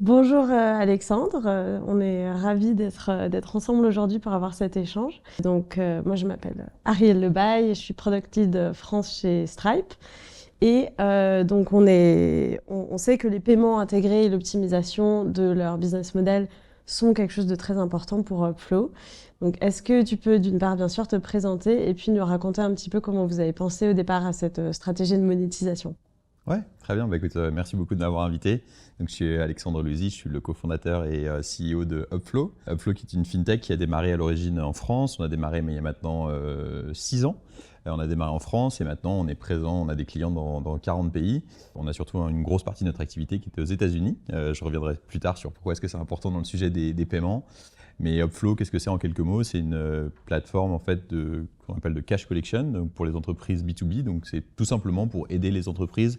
Bonjour Alexandre, on est ravis d'être ensemble aujourd'hui pour avoir cet échange. Donc moi je m'appelle Ariel Lebaille, je suis Product Lead France chez Stripe. Et donc on sait que les paiements intégrés et l'optimisation de leur business model sont quelque chose de très important pour Upflow. Donc est-ce que tu peux d'une part bien sûr te présenter et puis nous raconter un petit peu comment vous avez pensé au départ à cette stratégie de monétisation? Ouais, très bien. Bah, écoute, merci beaucoup de m'avoir invité. Donc, je suis Alexandre Louzy, je suis le cofondateur et CEO de Upflow. Upflow qui est une fintech qui a démarré à l'origine en France. On a démarré mais il y a maintenant 6 ans. On a démarré en France et maintenant on est présent, on a des clients dans 40 pays. On a surtout une grosse partie de notre activité qui était aux États-Unis. Je reviendrai plus tard sur pourquoi est-ce que c'est important dans le sujet des paiements. Mais Upflow, qu'est-ce que c'est en quelques mots? C'est une plateforme en fait qu'on appelle de cash collection donc pour les entreprises B2B. Donc c'est tout simplement pour aider les entreprises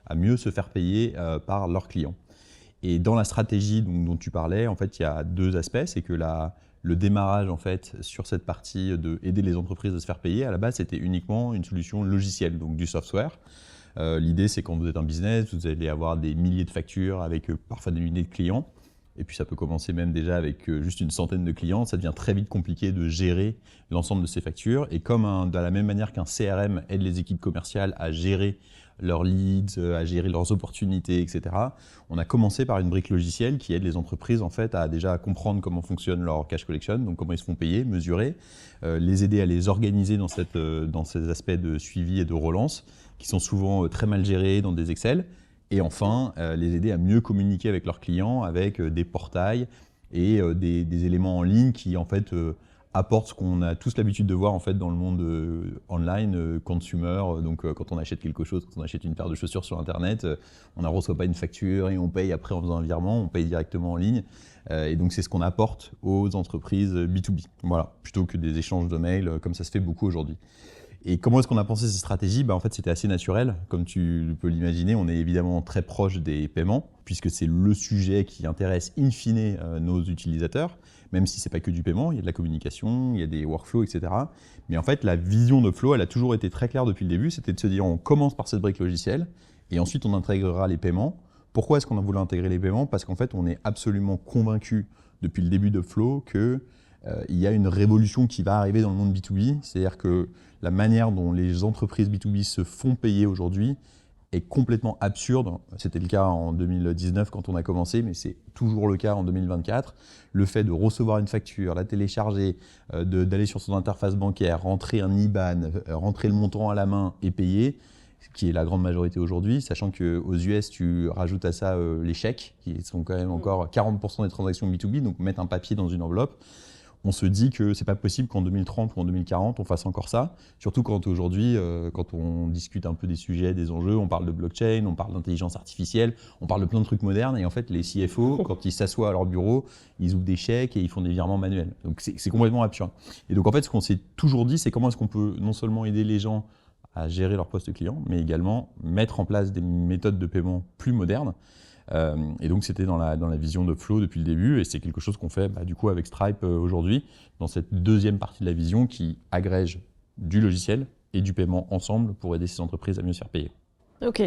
à mieux se faire payer par leurs clients. Et dans la stratégie dont tu parlais, en fait, il y a deux aspects. C'est que le démarrage en fait, sur cette partie d'aider les entreprises à se faire payer, à la base, c'était uniquement une solution logicielle, donc du software. L'idée, c'est quand vous êtes un business, vous allez avoir des milliers de factures avec parfois des milliers de clients. Et puis ça peut commencer même déjà avec juste une centaine de clients. Ça devient très vite compliqué de gérer l'ensemble de ces factures. Et comme de la même manière qu'un CRM aide les équipes commerciales à gérer leurs leads, à gérer leurs opportunités, etc. On a commencé par une brique logicielle qui aide les entreprises en fait à déjà comprendre comment fonctionne leur cash collection, donc comment ils se font payer, mesurer, les aider à les organiser dans ces aspects de suivi et de relance qui sont souvent très mal gérés dans des Excel. Et enfin, les aider à mieux communiquer avec leurs clients avec des portails et des éléments en ligne qui en fait apportent ce qu'on a tous l'habitude de voir en fait dans le monde online, consumer. Donc quand on achète quelque chose, quand on achète une paire de chaussures sur internet, on ne reçoit pas une facture et on paye après en faisant un virement, on paye directement en ligne. Et donc c'est ce qu'on apporte aux entreprises B2B. Voilà, plutôt que des échanges de mails comme ça se fait beaucoup aujourd'hui. Et comment est-ce qu'on a pensé cette stratégie? En fait, c'était assez naturel. Comme tu peux l'imaginer, on est évidemment très proche des paiements, puisque c'est le sujet qui intéresse in fine nos utilisateurs, même si ce n'est pas que du paiement, il y a de la communication, il y a des workflows, etc. Mais en fait, la vision de Flow, elle a toujours été très claire depuis le début, c'était de se dire on commence par cette brique logicielle, et ensuite on intégrera les paiements. Pourquoi est-ce qu'on a voulu intégrer les paiements? Parce qu'en fait, on est absolument convaincu depuis le début de Flow que il y a une révolution qui va arriver dans le monde B2B, c'est-à-dire que la manière dont les entreprises B2B se font payer aujourd'hui est complètement absurde. C'était le cas en 2019 quand on a commencé, mais c'est toujours le cas en 2024. Le fait de recevoir une facture, la télécharger, d'aller sur son interface bancaire, rentrer un IBAN, rentrer le montant à la main et payer, ce qui est la grande majorité aujourd'hui, sachant qu'aux US, tu rajoutes à ça les chèques, qui sont quand même encore 40% des transactions B2B, donc mettre un papier dans une enveloppe. On se dit que c'est pas possible qu'en 2030 ou en 2040 on fasse encore ça, surtout quand aujourd'hui, quand on discute un peu des sujets, des enjeux, on parle de blockchain, on parle d'intelligence artificielle, on parle de plein de trucs modernes et en fait les CFO, quand ils s'assoient à leur bureau, ils ouvrent des chèques et ils font des virements manuels. Donc c'est complètement absurde. Et donc en fait ce qu'on s'est toujours dit, c'est comment est-ce qu'on peut non seulement aider les gens à gérer leur poste client, mais également mettre en place des méthodes de paiement plus modernes. Et donc c'était dans la vision de Flow depuis le début et c'est quelque chose qu'on fait du coup avec Stripe aujourd'hui dans cette deuxième partie de la vision qui agrège du logiciel et du paiement ensemble pour aider ces entreprises à mieux se faire payer. Ok.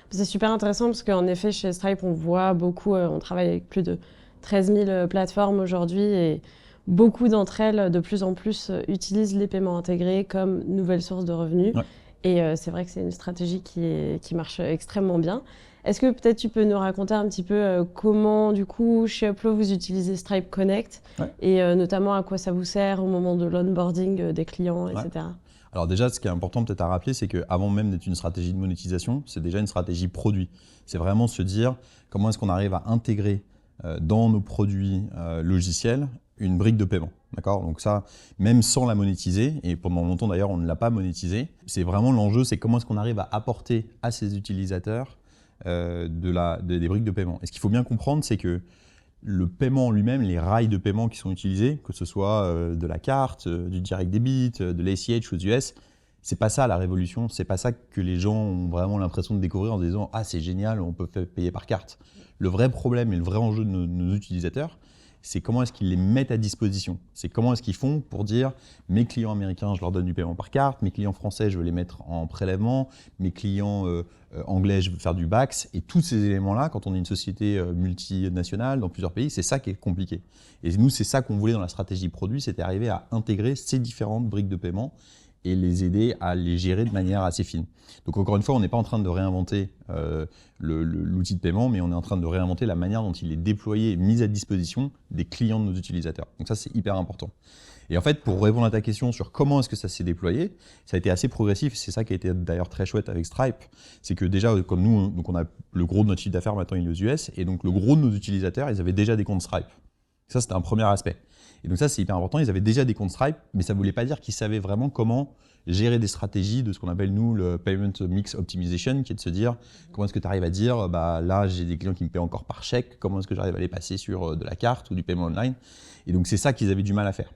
C'est super intéressant parce qu'en effet, chez Stripe, on voit beaucoup, on travaille avec plus de 13 000 plateformes aujourd'hui et beaucoup d'entre elles, de plus en plus, utilisent les paiements intégrés comme nouvelle source de revenus. Ouais. Et c'est vrai que c'est une stratégie qui marche extrêmement bien. Est-ce que peut-être tu peux nous raconter un petit peu comment, du coup, chez Upload, vous utilisez Stripe Connect et notamment à quoi ça vous sert au moment de l'onboarding des clients, etc. Alors déjà, ce qui est important peut-être à rappeler, c'est qu'avant même d'être une stratégie de monétisation, c'est déjà une stratégie produit. C'est vraiment se dire comment est-ce qu'on arrive à intégrer dans nos produits logiciels une brique de paiement. D'accord? Donc ça, même sans la monétiser, et pendant longtemps d'ailleurs on ne l'a pas monétisé, c'est vraiment l'enjeu, c'est comment est-ce qu'on arrive à apporter à ces utilisateurs des briques de paiement. Et ce qu'il faut bien comprendre, c'est que le paiement en lui-même, les rails de paiement qui sont utilisés, que ce soit de la carte, du direct debit, de l'ACH aux US, c'est pas ça la révolution, c'est pas ça que les gens ont vraiment l'impression de découvrir en se disant « Ah, c'est génial, on peut payer par carte ». Le vrai problème et le vrai enjeu de nos utilisateurs, c'est comment est-ce qu'ils les mettent à disposition. C'est comment est-ce qu'ils font pour dire mes clients américains, je leur donne du paiement par carte, mes clients français, je veux les mettre en prélèvement, mes clients anglais, je veux faire du BACS. Et tous ces éléments-là, quand on est une société multinationale dans plusieurs pays, c'est ça qui est compliqué. Et nous, c'est ça qu'on voulait dans la stratégie produit, c'était arriver à intégrer ces différentes briques de paiement et les aider à les gérer de manière assez fine. Donc encore une fois, on n'est pas en train de réinventer l'outil de paiement, mais on est en train de réinventer la manière dont il est déployé et mis à disposition des clients de nos utilisateurs. Donc ça, c'est hyper important. Et en fait, pour répondre à ta question sur comment est-ce que ça s'est déployé, ça a été assez progressif. C'est ça qui a été d'ailleurs très chouette avec Stripe. C'est que déjà, comme nous, donc on a le gros de notre chiffre d'affaires maintenant, il est aux US, et donc le gros de nos utilisateurs, ils avaient déjà des comptes Stripe. Ça, c'était un premier aspect. Et donc ça, c'est hyper important. Ils avaient déjà des comptes Stripe, mais ça ne voulait pas dire qu'ils savaient vraiment comment gérer des stratégies de ce qu'on appelle, nous, le Payment Mix Optimization, qui est de se dire comment est-ce que tu arrives à dire, bah, là, j'ai des clients qui me paient encore par chèque, comment est-ce que j'arrive à les passer sur de la carte ou du paiement online. Et donc, c'est ça qu'ils avaient du mal à faire.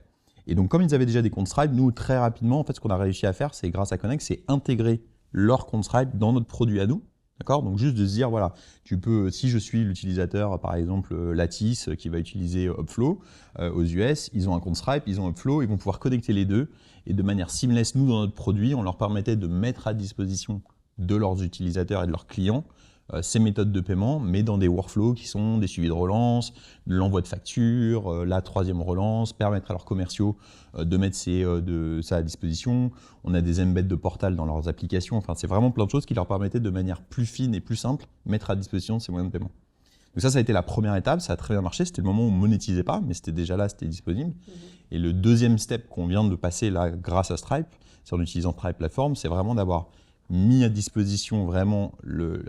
Et donc, comme ils avaient déjà des comptes Stripe, nous, très rapidement, en fait, ce qu'on a réussi à faire, c'est grâce à Connect, c'est intégrer leur compte Stripe dans notre produit à nous. D'accord ? Donc juste de se dire, voilà, tu peux, si je suis l'utilisateur, par exemple Lattice, qui va utiliser Upflow aux US, ils ont un compte Stripe, ils ont Upflow, ils vont pouvoir connecter les deux et de manière seamless, nous, dans notre produit, on leur permettait de mettre à disposition de leurs utilisateurs et de leurs clients ces méthodes de paiement, mais dans des workflows qui sont des suivis de relance, de l'envoi de factures, la troisième relance, permettre à leurs commerciaux de mettre ça à disposition. On a des embeds de portal dans leurs applications. Enfin, c'est vraiment plein de choses qui leur permettaient de manière plus fine et plus simple mettre à disposition ces moyens de paiement. Donc ça a été la première étape, ça a très bien marché. C'était le moment où on ne monétisait pas, mais c'était déjà là, c'était disponible. Et le deuxième step qu'on vient de passer là grâce à Stripe, c'est en utilisant Stripe Platform, c'est vraiment d'avoir mis à disposition vraiment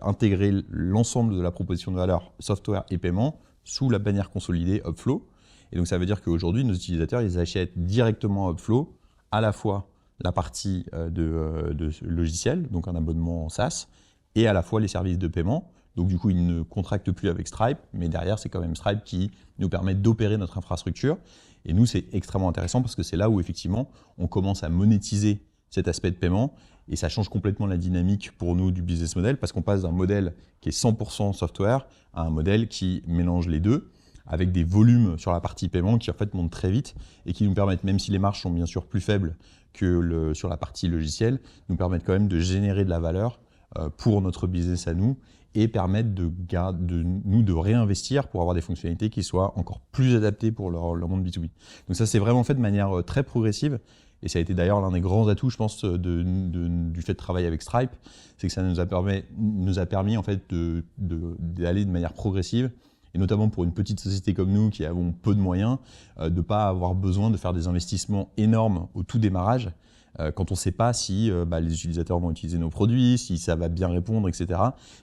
intégrer l'ensemble de la proposition de valeur software et paiement sous la bannière consolidée Upflow. Et donc ça veut dire qu'aujourd'hui, nos utilisateurs, ils achètent directement à Upflow à la fois la partie de logiciel, donc un abonnement SaaS, et à la fois les services de paiement. Donc du coup, ils ne contractent plus avec Stripe, mais derrière, c'est quand même Stripe qui nous permet d'opérer notre infrastructure. Et nous, c'est extrêmement intéressant parce que c'est là où effectivement, on commence à monétiser cet aspect de paiement. Et ça change complètement la dynamique pour nous du business model parce qu'on passe d'un modèle qui est 100% software à un modèle qui mélange les deux avec des volumes sur la partie paiement qui en fait montent très vite et qui nous permettent, même si les marges sont bien sûr plus faibles que sur la partie logicielle, nous permettent quand même de générer de la valeur pour notre business à nous et permettre de réinvestir pour avoir des fonctionnalités qui soient encore plus adaptées pour leur monde B2B. Donc ça, c'est vraiment fait de manière très progressive. Et ça a été d'ailleurs l'un des grands atouts, je pense, du fait de travailler avec Stripe, c'est que ça nous a permis en fait d'aller de manière progressive, et notamment pour une petite société comme nous qui avons peu de moyens, de ne pas avoir besoin de faire des investissements énormes au tout démarrage, quand on ne sait pas si les utilisateurs vont utiliser nos produits, si ça va bien répondre, etc.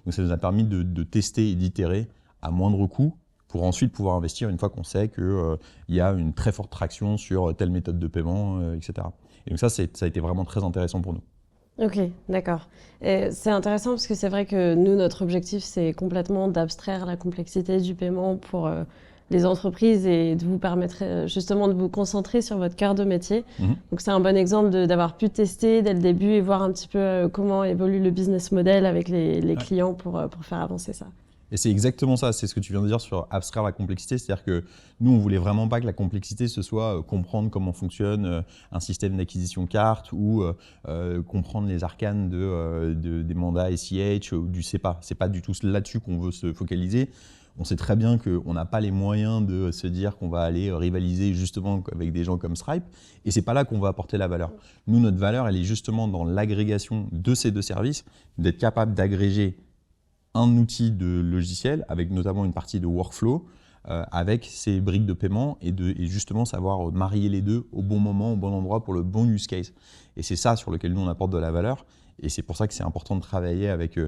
Donc ça nous a permis de tester et d'itérer à moindre coût, pour ensuite pouvoir investir une fois qu'on sait qu'il y a une très forte traction sur telle méthode de paiement, etc. Et donc ça a été vraiment très intéressant pour nous. Ok, d'accord. Et c'est intéressant parce que c'est vrai que nous, notre objectif, c'est complètement d'abstraire la complexité du paiement pour les entreprises et de vous permettre justement de vous concentrer sur votre cœur de métier. Donc c'est un bon exemple d'avoir pu tester dès le début et voir un petit peu comment évolue le business model avec les clients pour faire avancer ça. Et c'est exactement ça, c'est ce que tu viens de dire sur abstraire la complexité, c'est-à-dire que nous, on ne voulait vraiment pas que la complexité, ce soit comprendre comment fonctionne un système d'acquisition carte ou comprendre les arcanes des mandats SIH ou du CEPA. Ce n'est pas du tout là-dessus qu'on veut se focaliser. On sait très bien qu'on n'a pas les moyens de se dire qu'on va aller rivaliser justement avec des gens comme Stripe, et ce n'est pas là qu'on va apporter la valeur. Nous, notre valeur, elle est justement dans l'agrégation de ces deux services, d'être capable d'agréger un outil de logiciel avec notamment une partie de workflow avec ces briques de paiement et justement savoir marier les deux au bon moment, au bon endroit pour le bon use case. Et c'est ça sur lequel nous on apporte de la valeur et c'est pour ça que c'est important de travailler avec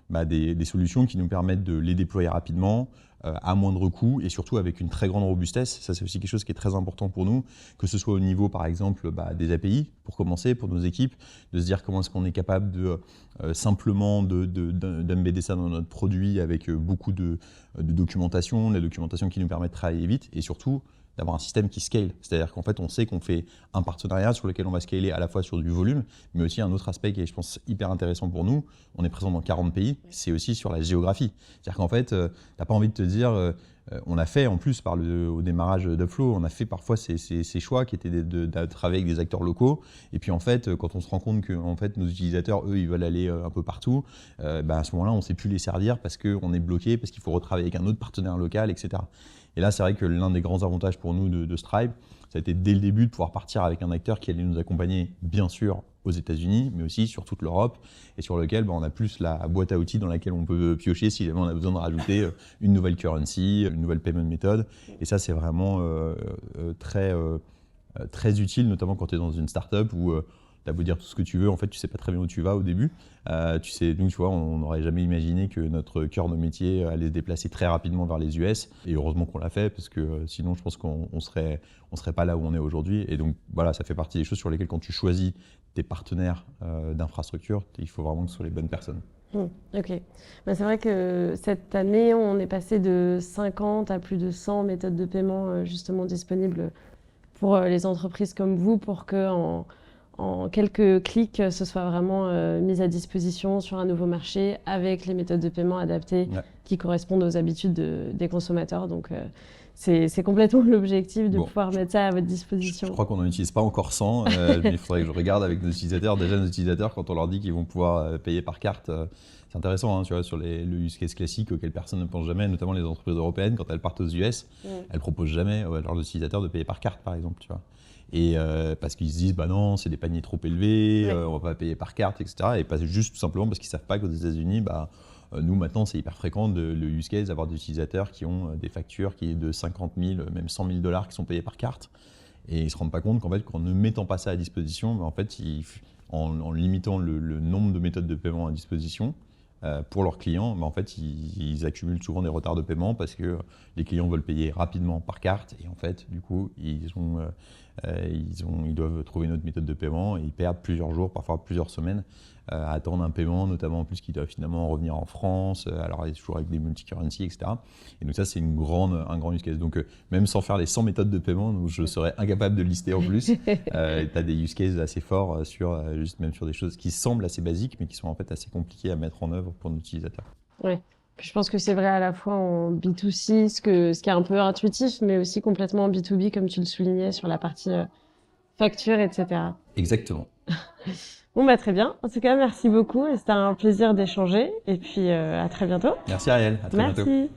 des solutions qui nous permettent de les déployer rapidement, à moindre coût et surtout avec une très grande robustesse. Ça, c'est aussi quelque chose qui est très important pour nous, que ce soit au niveau, par exemple, des API, pour commencer, pour nos équipes, de se dire comment est-ce qu'on est capable de simplement d'embedder ça dans notre produit avec beaucoup de documentation, de la documentation qui nous permet de travailler vite et surtout d'avoir un système qui scale. C'est-à-dire qu'en fait, on sait qu'on fait un partenariat sur lequel on va scaler à la fois sur du volume, mais aussi un autre aspect qui est, je pense, hyper intéressant pour nous. On est présent dans 40 pays, c'est aussi sur la géographie. C'est-à-dire qu'en fait, tu n'as pas envie de te dire on a fait en plus au démarrage d'Upflow, on a fait parfois ces choix qui étaient de travailler avec des acteurs locaux. Et puis en fait, quand on se rend compte que en fait, nos utilisateurs, eux, ils veulent aller un peu partout, à ce moment-là, on ne sait plus les servir parce qu'on est bloqué, parce qu'il faut retravailler avec un autre partenaire local, etc. Et là, c'est vrai que l'un des grands avantages pour nous de Stripe, ça a été dès le début de pouvoir partir avec un acteur qui allait nous accompagner, bien sûr, aux États-Unis, mais aussi sur toute l'Europe, et sur lequel on a plus la boîte à outils dans laquelle on peut piocher si jamais on a besoin de rajouter une nouvelle currency, une nouvelle payment méthode. Et ça, c'est vraiment très utile, notamment quand tu es dans une startup où tu as beau dire tout ce que tu veux, en fait, tu sais pas très bien où tu vas au début. Nous, tu vois, on n'aurait jamais imaginé que notre cœur de métier allait se déplacer très rapidement vers les US. Et heureusement qu'on l'a fait, parce que sinon, je pense qu'on serait pas là où on est aujourd'hui. Et donc, voilà, ça fait partie des choses sur lesquelles, quand tu choisis tes partenaires d'infrastructure, il faut vraiment que ce soit les bonnes personnes. Ok. C'est vrai que cette année, on est passé de 50 à plus de 100 méthodes de paiement justement disponibles pour les entreprises comme vous, pour que en quelques clics, ce soit vraiment mis à disposition sur un nouveau marché avec les méthodes de paiement adaptées qui correspondent aux habitudes des consommateurs. Donc, c'est complètement l'objectif de pouvoir mettre ça à votre disposition. Je crois qu'on n'en utilise pas encore 100, mais il faudrait que je regarde avec nos utilisateurs. Déjà, nos utilisateurs, quand on leur dit qu'ils vont pouvoir payer par carte, c'est intéressant, hein, tu vois, sur le use case classique auquel personne ne pense jamais, notamment les entreprises européennes, quand elles partent aux US, elles proposent jamais à leurs utilisateurs de payer par carte, par exemple, tu vois. Et parce qu'ils se disent, bah non, c'est des paniers trop élevés, on va pas payer par carte, etc. Et pas juste tout simplement parce qu'ils savent pas qu'aux États-Unis, nous maintenant, c'est hyper fréquent le use case d'avoir des utilisateurs qui ont des factures qui est de 50 000, même 100 000 $ qui sont payés par carte. Et ils se rendent pas compte qu'en fait, qu'en ne mettant pas ça à disposition, en fait, en limitant le nombre de méthodes de paiement à disposition, pour leurs clients, en fait, ils accumulent souvent des retards de paiement parce que les clients veulent payer rapidement par carte et en fait, du coup, ils doivent trouver une autre méthode de paiement et ils perdent plusieurs jours, parfois plusieurs semaines à attendre un paiement, notamment en plus qui doit finalement revenir en France, alors toujours avec des multi-currency, etc. Et donc ça, c'est un grand use case. Donc même sans faire les 100 méthodes de paiement, donc je serais incapable de lister en plus. Tu as des use cases assez forts même sur des choses qui semblent assez basiques, mais qui sont en fait assez compliquées à mettre en œuvre pour nos utilisateurs. Oui. Je pense que c'est vrai à la fois en B2C, ce qui est un peu intuitif, mais aussi complètement en B2B, comme tu le soulignais, sur la partie facture, etc. Exactement. Bon, très bien. En tout cas, merci beaucoup. C'était un plaisir d'échanger. Et puis, à très bientôt. Merci Ariel. À très bientôt. Merci.